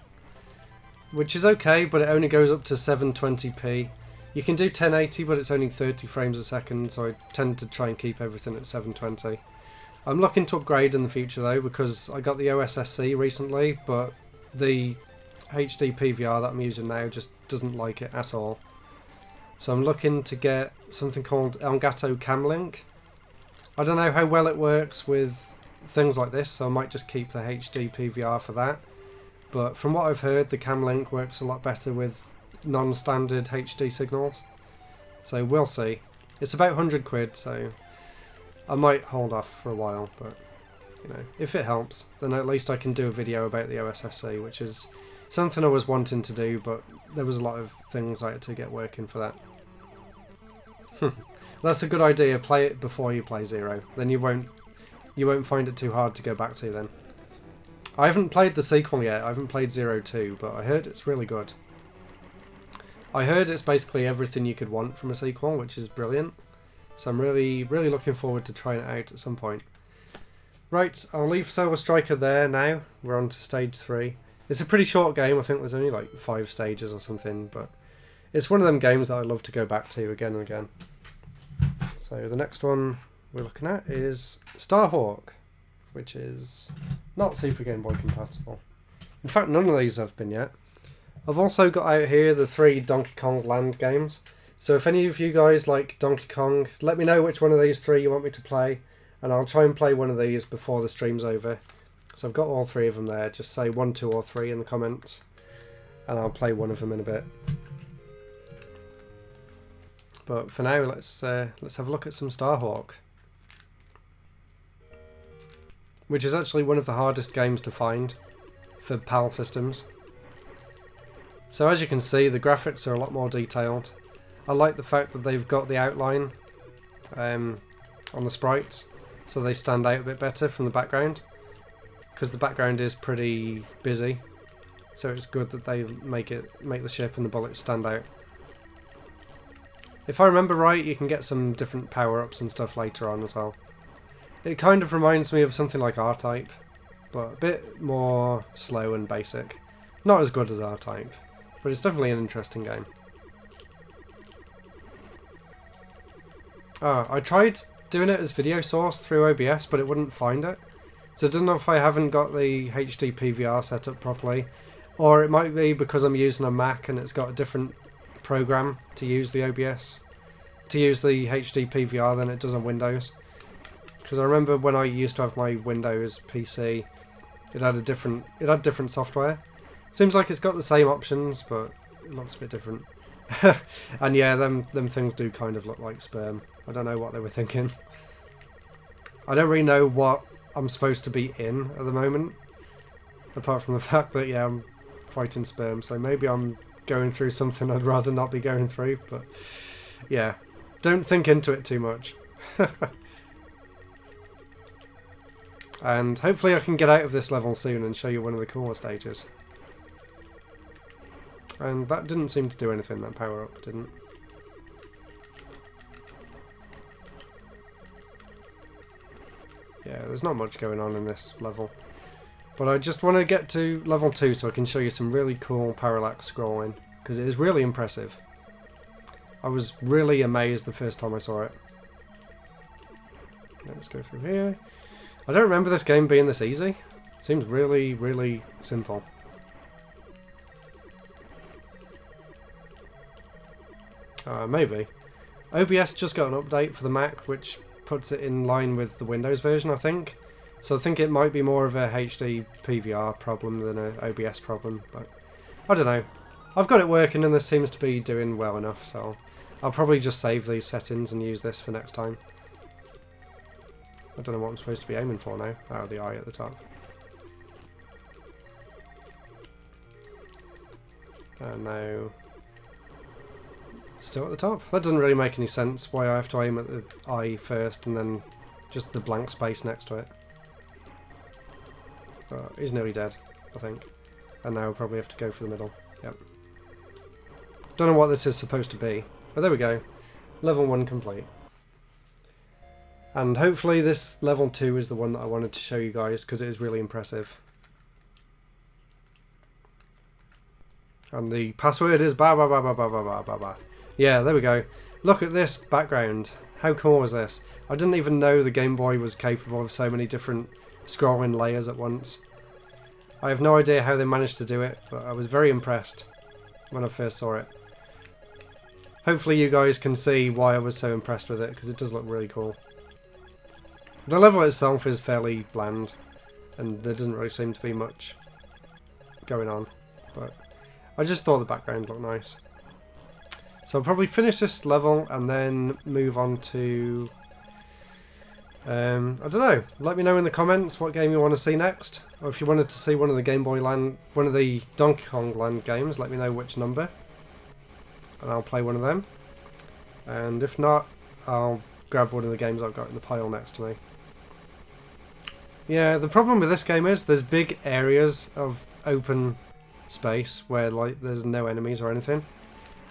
which is okay, but it only goes up to 720p. You can do 1080, but it's only 30 frames a second, so I tend to try and keep everything at 720. I'm looking to upgrade in the future though, because I got the OSSC recently, but the HD PVR that I'm using now just doesn't like it at all. So I'm looking to get something called Elgato Camlink. I don't know how well it works with things like this, so I might just keep the HD PVR for that. But from what I've heard, the Camlink works a lot better with non-standard HD signals. So we'll see. It's about 100 quid, so I might hold off for a while, but you know, if it helps, then at least I can do a video about the OSSC, which is something I was wanting to do, but there was a lot of things I had to get working for that. That's a good idea. Play it before you play 0. Then you won't find it too hard to go back to then. I haven't played the sequel yet. I haven't played 0-2, but I heard it's really good. I heard it's basically everything you could want from a sequel, which is brilliant. So I'm really looking forward to trying it out at some point. Right, I'll leave Solar Striker there now. We're on to stage 3. It's a pretty short game. I think there's only like 5 stages or something, but it's one of them games that I love to go back to again and again. So the next one we're looking at is Starhawk, which is not Super Game Boy compatible. In fact, none of these have been yet. I've also got out here the 3 Donkey Kong Land games. So if any of you guys like Donkey Kong, let me know which one of these three you want me to play, and I'll try and play one of these before the stream's over. So I've got all three of them there. Just say 1, 2 or 3 in the comments, and I'll play one of them in a bit. But for now, let's have a look at some Starhawk, which is actually one of the hardest games to find for PAL systems. So as you can see, the graphics are a lot more detailed. I like the fact that they've got the outline on the sprites, so they stand out a bit better from the background, because the background is pretty busy. So it's good that they make the ship and the bullets stand out. If I remember right, you can get some different power-ups and stuff later on as well. It kind of reminds me of something like R-Type, but a bit more slow and basic. Not as good as R-Type, but it's definitely an interesting game. I tried doing it as video source through OBS, but it wouldn't find it. So I don't know if I haven't got the HD PVR set up properly, or it might be because I'm using a Mac and it's got a different program to use the OBS, to use the HD PVR than it does on Windows. Because I remember when I used to have my Windows PC, it had different software. Seems like it's got the same options, but it looks a bit different. And yeah, them things do kind of look like sperm. I don't know what they were thinking. I don't really know what I'm supposed to be in at the moment, apart from the fact that, yeah, I'm fighting sperm, so maybe I'm going through something I'd rather not be going through, but yeah, don't think into it too much. And hopefully I can get out of this level soon and show you one of the cooler stages. And that didn't seem to do anything, that power-up didn't. Yeah, there's not much going on in this level. But I just want to get to level 2 so I can show you some really cool parallax scrolling, because it is really impressive. I was really amazed the first time I saw it. Let's go through here. I don't remember this game being this easy. It seems really, really simple. Maybe. OBS just got an update for the Mac, which puts it in line with the Windows version, I think. So I think it might be more of a HD PVR problem than an OBS problem, but I don't know. I've got it working and this seems to be doing well enough, so I'll probably just save these settings and use this for next time. I don't know what I'm supposed to be aiming for now. Oh, the eye at the top. And now still at the top. That doesn't really make any sense, why I have to aim at the eye first and then just the blank space next to it. But he's nearly dead, I think. And now we'll probably have to go for the middle. Yep. Don't know what this is supposed to be, but there we go. Level 1 complete. And hopefully this level 2 is the one that I wanted to show you guys, because it is really impressive. And the password is ba ba ba ba ba ba ba ba ba. Yeah, there we go. Look at this background. How cool is this? I didn't even know the Game Boy was capable of so many different scrolling layers at once. I have no idea how they managed to do it, but I was very impressed when I first saw it. Hopefully you guys can see why I was so impressed with it, because it does look really cool. The level itself is fairly bland, and there doesn't really seem to be much going on, but I just thought the background looked nice. So I'll probably finish this level and then move on to, I don't know, let me know in the comments what game you want to see next, or if you wanted to see one of the Game Boy Land, one of the Donkey Kong Land games, let me know which number, and I'll play one of them, and if not, I'll grab one of the games I've got in the pile next to me. Yeah, the problem with this game is there's big areas of open space where like there's no enemies or anything.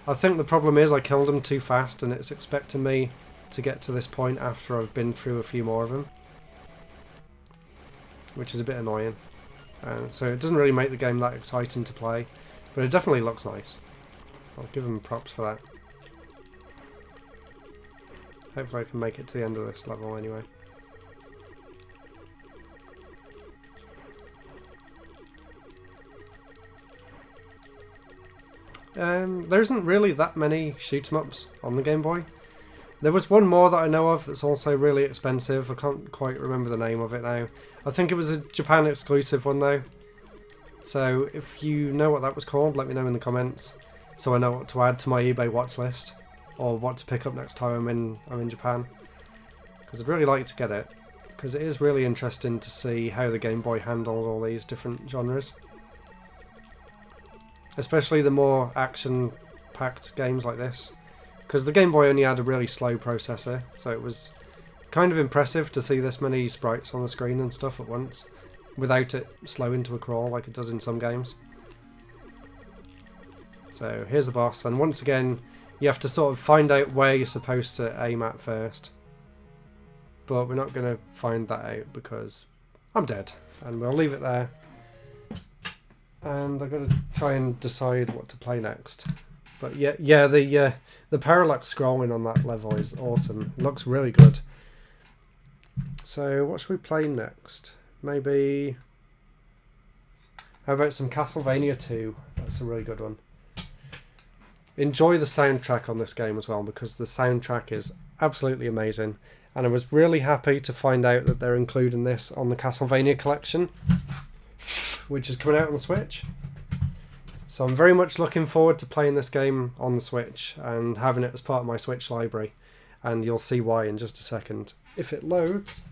I think the problem is I killed them too fast and it's expecting me to get to this point after I've been through a few more of them, which is a bit annoying. So it doesn't really make the game that exciting to play, but it definitely looks nice. I'll give them props for that. Hopefully I can make it to the end of this level anyway. There isn't really that many shoot-em-ups on the Game Boy. There was one more that I know of that's also really expensive. I can't quite remember the name of it now. I think it was a Japan exclusive one though. So if you know what that was called, let me know in the comments, so I know what to add to my eBay watch list, or what to pick up next time I'm in Japan. Because I'd really like to get it, because it is really interesting to see how the Game Boy handled all these different genres. Especially the more action-packed games like this. Because the Game Boy only had a really slow processor, so it was kind of impressive to see this many sprites on the screen and stuff at once, without it slowing to a crawl like it does in some games. So here's the boss, and once again you have to sort of find out where you're supposed to aim at first. But we're not going to find that out because I'm dead, and we'll leave it there. And I've got to try and decide what to play next. But yeah, the parallax scrolling on that level is awesome. It looks really good. So what should we play next? Maybe... How about some Castlevania II? That's a really good one. Enjoy the soundtrack on this game as well, because the soundtrack is absolutely amazing. And I was really happy to find out that they're including this on the Castlevania collection, which is coming out on the Switch. So I'm very much looking forward to playing this game on the Switch and having it as part of my Switch library. And you'll see why in just a second. If it loads...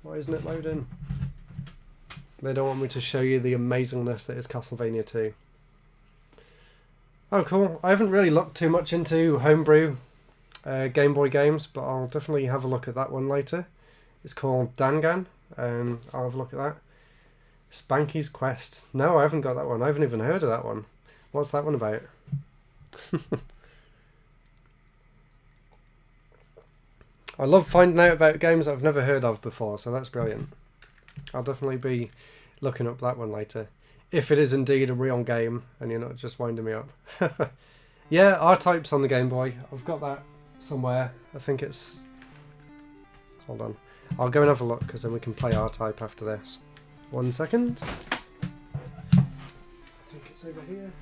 Why isn't it loading? They don't want me to show you the amazingness that is Castlevania 2. Oh cool, I haven't really looked too much into homebrew Game Boy games, but I'll definitely have a look at that one later. It's called Dangan. I'll have a look at that. Spanky's Quest. No, I haven't got that one. I haven't even heard of that one. What's that one about? I love finding out about games that I've never heard of before, so that's brilliant. I'll definitely be looking up that one later. If it is indeed a real game, and you're not just winding me up. Yeah, R-Type's on the Game Boy. I've got that somewhere. I think it's... Hold on. I'll go and have a look, because then we can play R-Type after this. 1 second. I think it's over here.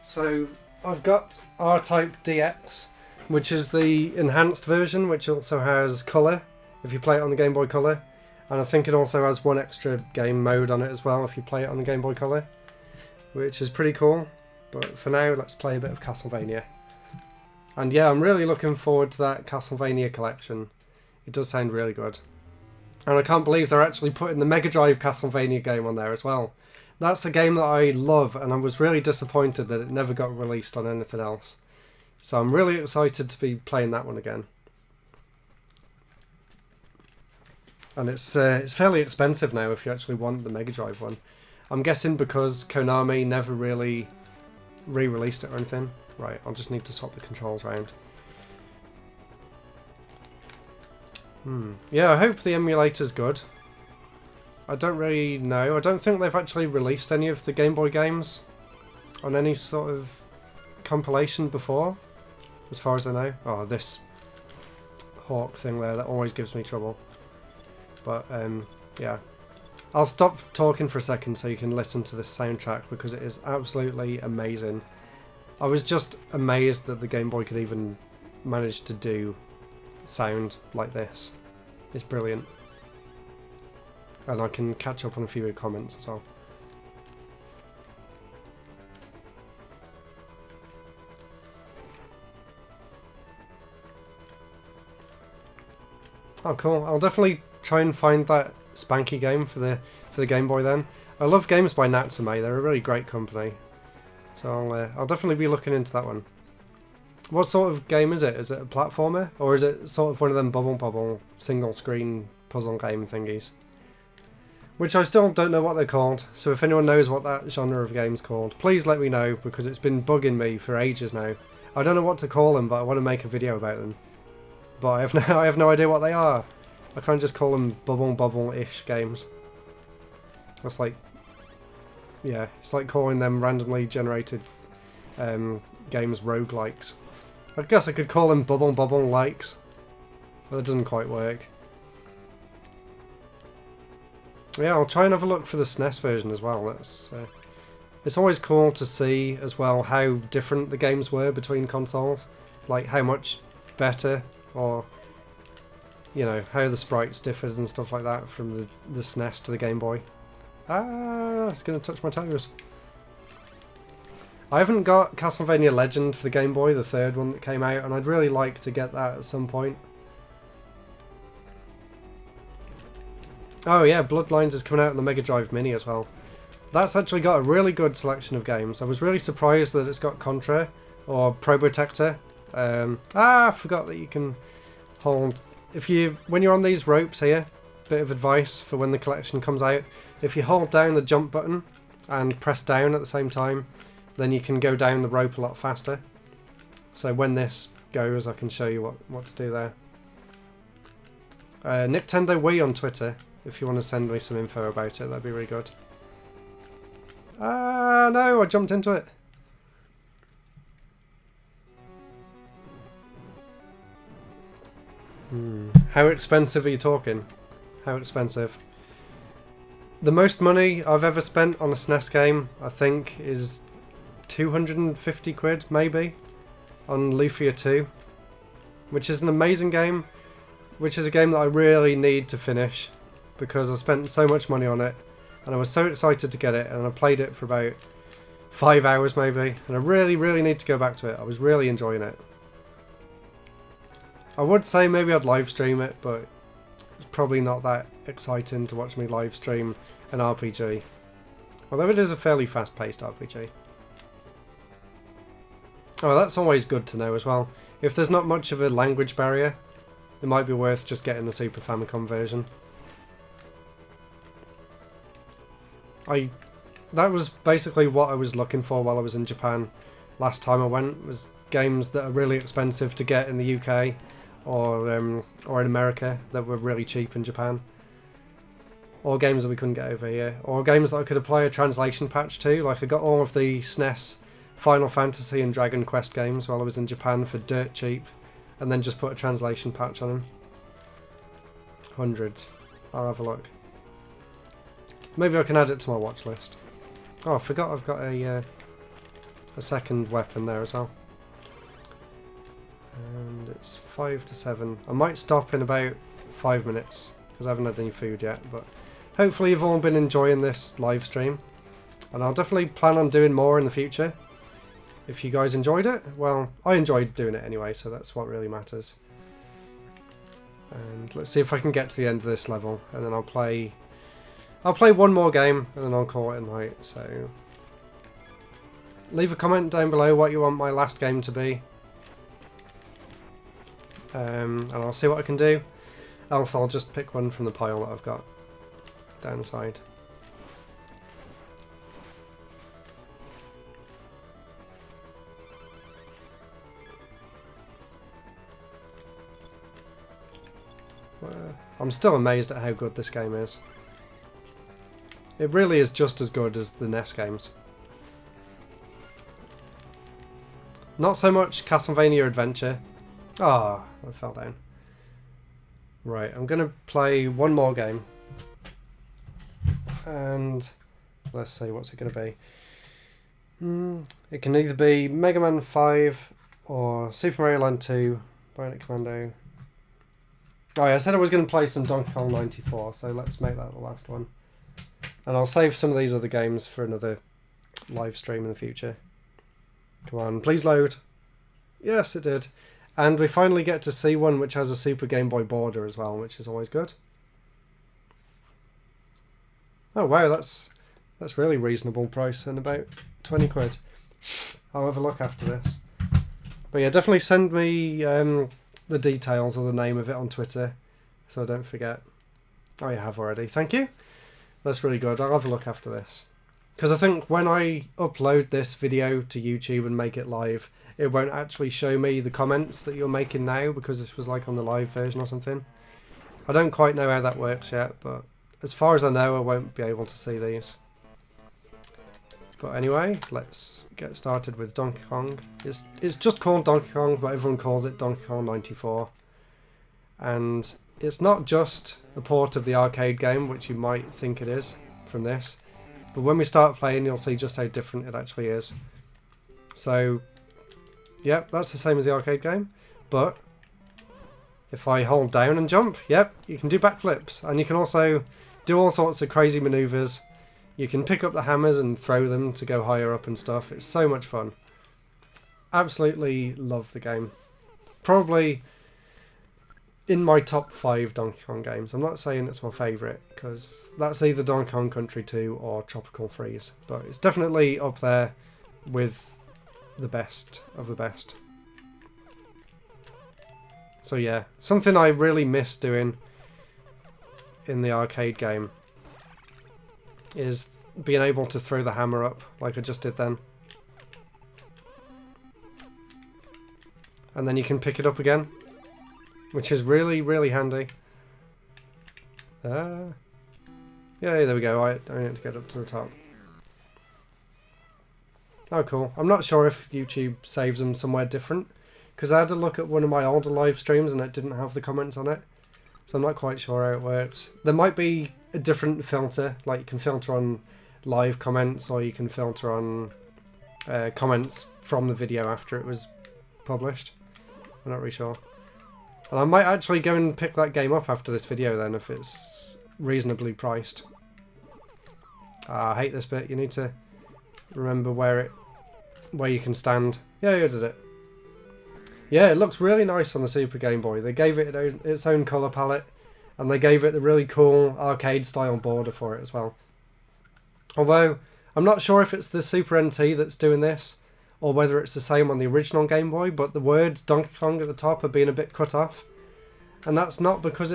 So I've got R-Type DX, which is the enhanced version, which also has colour if you play it on the Game Boy Color, and I think it also has one extra game mode on it as well if you play it on the Game Boy Color, which is pretty cool. But for now, let's play a bit of Castlevania. And yeah, I'm really looking forward to that Castlevania collection. It does sound really good. And I can't believe they're actually putting the Mega Drive Castlevania game on there as well. That's a game that I love, and I was really disappointed that it never got released on anything else. So I'm really excited to be playing that one again. And it's fairly expensive now if you actually want the Mega Drive one. I'm guessing because Konami never really re-released it or anything. Right, I'll just need to swap the controls around. Yeah, I hope the emulator's good. I don't really know. I don't think they've actually released any of the Game Boy games on any sort of compilation before, as far as I know. Oh, this hawk thing there, that always gives me trouble. But, yeah. I'll stop talking for a second so you can listen to this soundtrack, because it is absolutely amazing. I was just amazed that the Game Boy could even manage to do sound like this. It's brilliant. And I can catch up on a few comments as well. Oh cool, I'll definitely try and find that Spanky game for the Game Boy then. I love games by Natsume, they're a really great company. So I'll definitely be looking into that one. What sort of game is it? Is it a platformer? Or is it sort of one of them bubble single screen puzzle game thingies? Which I still don't know what they're called, so if anyone knows what that genre of game's called, please let me know, because it's been bugging me for ages now. I don't know what to call them, but I want to make a video about them. But I have no idea what they are. I can't just call them bubble-ish games. That's like... Yeah, it's like calling them randomly generated games roguelikes. I guess I could call them bubble-likes, but that doesn't quite work. Yeah, I'll try and have a look for the SNES version as well. It's always cool to see as well how different the games were between consoles. Like how much better, or you know, how the sprites differed and stuff like that from the SNES to the Game Boy. Ah, it's going to touch my toes. I haven't got Castlevania Legend for the Game Boy, the third one that came out, and I'd really like to get that at some point. Oh yeah, Bloodlines is coming out on the Mega Drive Mini as well. That's actually got a really good selection of games. I was really surprised that it's got Contra or Probotector. I forgot that you can hold... When you're on these ropes here, bit of advice for when the collection comes out. If you hold down the jump button and press down at the same time, then you can go down the rope a lot faster. So when this goes, I can show you what to do there. Nintendo Wii on Twitter, if you want to send me some info about it, that'd be really good. Ah, no, I jumped into it. How expensive are you talking? How expensive? The most money I've ever spent on a SNES game, I think, is 250 quid, maybe, on Lufia 2, which is an amazing game, which is a game that I really need to finish, because I spent so much money on it, and I was so excited to get it, and I played it for about 5 hours maybe, and I really, really need to go back to it. I was really enjoying it. I would say maybe I'd live stream it, but it's probably not that exciting to watch me live stream an RPG. Although it is a fairly fast-paced RPG. Oh, that's always good to know as well. If there's not much of a language barrier, it might be worth just getting the Super Famicom version. That was basically what I was looking for while I was in Japan last time I went, was games that are really expensive to get in the UK or in America that were really cheap in Japan. Or games that we couldn't get over here. Or games that I could apply a translation patch to. Like I got all of the SNES Final Fantasy and Dragon Quest games while I was in Japan for dirt cheap, and then just put a translation patch on them. Hundreds. I'll have a look. Maybe I can add it to my watch list. Oh, I forgot I've got a second weapon there as well. And it's 5 to 7. I might stop in about 5 minutes because I haven't had any food yet, but hopefully you've all been enjoying this live stream, and I'll definitely plan on doing more in the future. If you guys enjoyed it, well, I enjoyed doing it anyway, so that's what really matters. And let's see if I can get to the end of this level, and then I'll play one more game, and then I'll call it a night. So leave a comment down below what you want my last game to be, and I'll see what I can do. Else I'll just pick one from the pile that I've got down the side. I'm still amazed at how good this game is. It really is just as good as the NES games. Not so much Castlevania Adventure. Ah, I fell down. Right, I'm going to play one more game. And let's see, what's it going to be? It can either be Mega Man 5 or Super Mario Land 2, Bionic Commando. Oh yeah, I said I was going to play some Donkey Kong 94, so let's make that the last one. And I'll save some of these other games for another live stream in the future. Come on, please load. Yes, it did. And we finally get to see one which has a Super Game Boy border as well, which is always good. Oh wow, that's really reasonable price, and about 20 quid. I'll have a look after this. But yeah, definitely send me the details or the name of it on Twitter, so I don't forget. Oh, you have already. Thank you. That's really good. I'll have a look after this. Because I think when I upload this video to YouTube and make it live, it won't actually show me the comments that you're making now, because this was like on the live version or something. I don't quite know how that works yet, but as far as I know, I won't be able to see these. But anyway, let's get started with Donkey Kong. It's just called Donkey Kong, but everyone calls it Donkey Kong 94. And it's not just a port of the arcade game, which you might think it is from this, but when we start playing you'll see just how different it actually is. So yep, that's the same as the arcade game, but if I hold down and jump, yep, you can do backflips, and you can also do all sorts of crazy maneuvers. You can pick up the hammers and throw them to go higher up and stuff. It's so much fun. Absolutely love the game. Probably in my top 5 Donkey Kong games. I'm not saying it's my favourite, because that's either Donkey Kong Country 2 or Tropical Freeze, but it's definitely up there with the best of the best. So yeah, something I really miss doing in the arcade game is being able to throw the hammer up like I just did then. And then you can pick it up again, which is really, really handy. Yeah, there we go. I need to get up to the top. Oh, cool. I'm not sure if YouTube saves them somewhere different, because I had to look at one of my older live streams and it didn't have the comments on it. So I'm not quite sure how it works. There might be a different filter, like you can filter on live comments, or you can filter on comments from the video after it was published. I'm not really sure. And I might actually go and pick that game up after this video then, if it's reasonably priced. I hate this bit. You need to remember where you can stand. Yeah, you did it. Yeah, it looks really nice on the Super Game Boy. They gave it its own colour palette, and they gave it the really cool arcade-style border for it as well. Although, I'm not sure if it's the Super NT that's doing this, or whether it's the same on the original Game Boy, but the words Donkey Kong at the top are being a bit cut off. And that's not because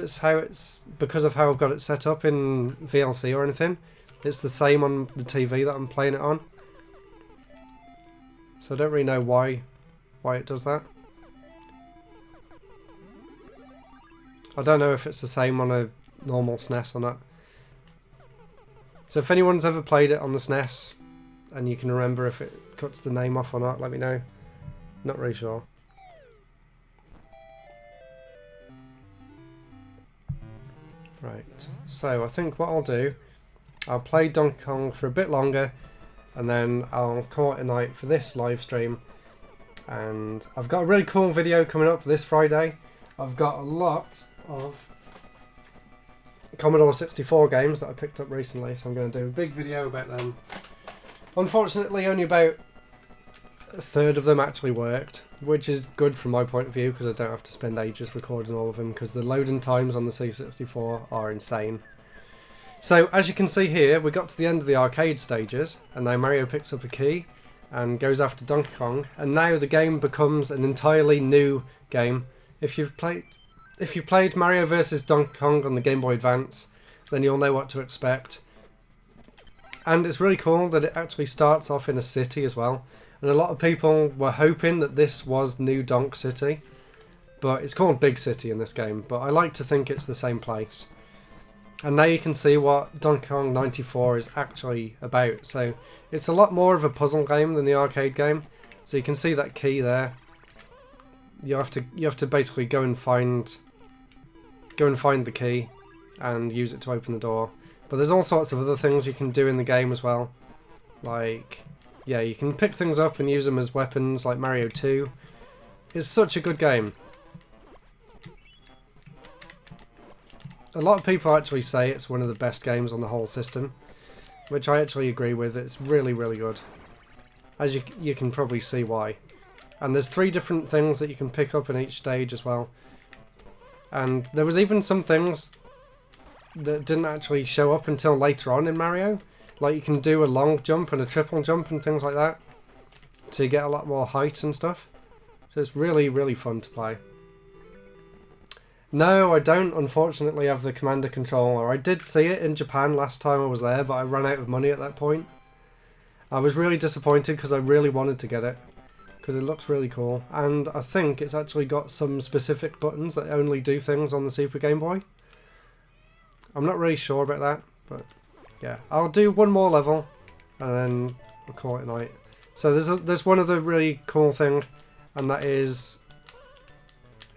because of how I've got it set up in VLC or anything. It's the same on the TV that I'm playing it on. So I don't really know why it does that. I don't know if it's the same on a normal SNES or not. So if anyone's ever played it on the SNES and you can remember if it cuts the name off or not, let me know. Not really sure. Right, so I think what I'll do, I'll play Donkey Kong for a bit longer, and then I'll call it a night for this live stream. And I've got a really cool video coming up this Friday. I've got a lot of Commodore 64 games that I picked up recently, so I'm going to do a big video about them. Unfortunately, only about a third of them actually worked, which is good from my point of view, because I don't have to spend ages recording all of them, because the loading times on the C64 are insane. So, as you can see here, we got to the end of the arcade stages, and now Mario picks up a key and goes after Donkey Kong, and now the game becomes an entirely new game. If you've played Mario vs Donkey Kong on the Game Boy Advance, then you'll know what to expect. And it's really cool that it actually starts off in a city as well. And a lot of people were hoping that this was New Donk City, but it's called Big City in this game, but I like to think it's the same place. And now you can see what Donkey Kong 94 is actually about. So it's a lot more of a puzzle game than the arcade game. So you can see that key there. You have to basically go and find the key and use it to open the door. But there's all sorts of other things you can do in the game as well. Like, yeah, you can pick things up and use them as weapons, like Mario 2. It's such a good game. A lot of people actually say it's one of the best games on the whole system, which I actually agree with. It's really, really good. As you can probably see why. And there's 3 different things that you can pick up in each stage as well. And there was even some things that didn't actually show up until later on in Mario. Like you can do a long jump and a triple jump and things like that to get a lot more height and stuff. So it's really, really fun to play. No, I don't unfortunately have the Commander controller. I did see it in Japan last time I was there, but I ran out of money at that point. I was really disappointed because I really wanted to get it, because it looks really cool. And I think it's actually got some specific buttons that only do things on the Super Game Boy. I'm not really sure about that, but yeah. I'll do one more level and then I'll call it a night. So there's one other really cool thing, and that is,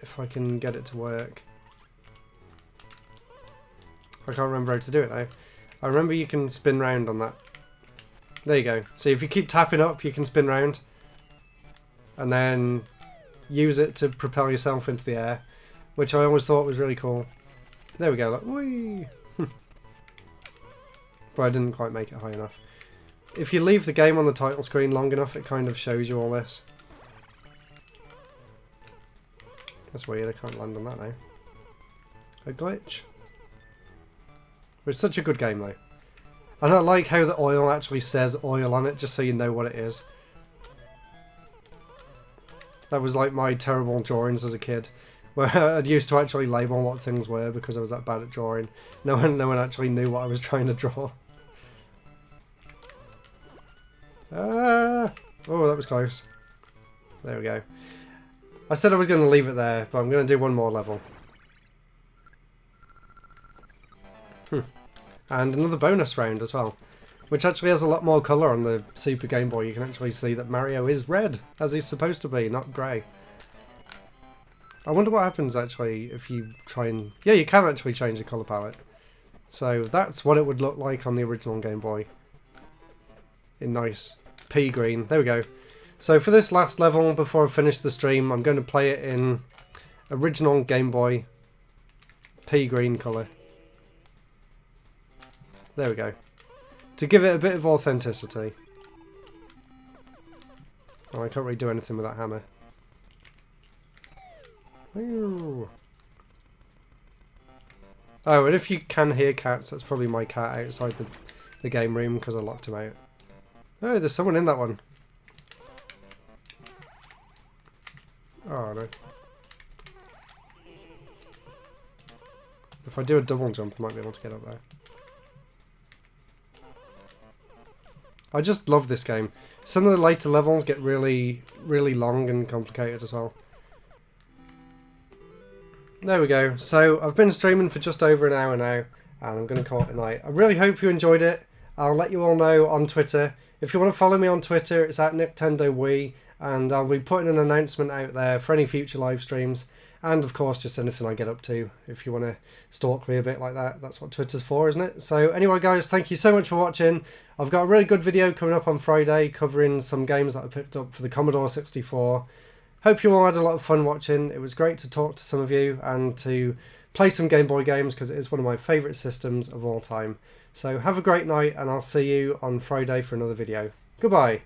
if I can get it to work. I can't remember how to do it now. I remember you can spin round on that. There you go. So if you keep tapping up, you can spin round. And then use it to propel yourself into the air. Which I always thought was really cool. There we go. Like, whee! But I didn't quite make it high enough. If you leave the game on the title screen long enough, it kind of shows you all this. That's weird, I can't land on that now. A glitch. It's such a good game though. And I like how the oil actually says oil on it, just so you know what it is. That was like my terrible drawings as a kid, where I used to actually label what things were because I was that bad at drawing. No one actually knew what I was trying to draw. Ah! Oh, that was close. There we go. I said I was going to leave it there, but I'm going to do one more level. And another bonus round as well, which actually has a lot more colour on the Super Game Boy. You can actually see that Mario is red, as he's supposed to be, not grey. I wonder what happens actually if you try and... Yeah, you can actually change the colour palette. So that's what it would look like on the original Game Boy. In nice pea green. There we go. So for this last level, before I finish the stream, I'm going to play it in original Game Boy pea green colour. There we go. To give it a bit of authenticity. Oh, I can't really do anything with that hammer. Ooh. Oh, and if you can hear cats, that's probably my cat outside the game room because I locked him out. Oh, there's someone in that one. Oh, no. If I do a double jump, I might be able to get up there. I just love this game. Some of the later levels get really, really long and complicated as well. There we go. So I've been streaming for just over an hour now, and I'm going to call it a night. I really hope you enjoyed it. I'll let you all know on Twitter. If you want to follow me on Twitter, it's at NintendoWii, and I'll be putting an announcement out there for any future live streams. And of course, just anything I get up to. If you want to stalk me a bit like that, that's what Twitter's for, isn't it? So anyway, guys, thank you so much for watching. I've got a really good video coming up on Friday covering some games that I picked up for the Commodore 64. Hope you all had a lot of fun watching. It was great to talk to some of you and to play some Game Boy games because it is one of my favourite systems of all time. So have a great night, and I'll see you on Friday for another video. Goodbye.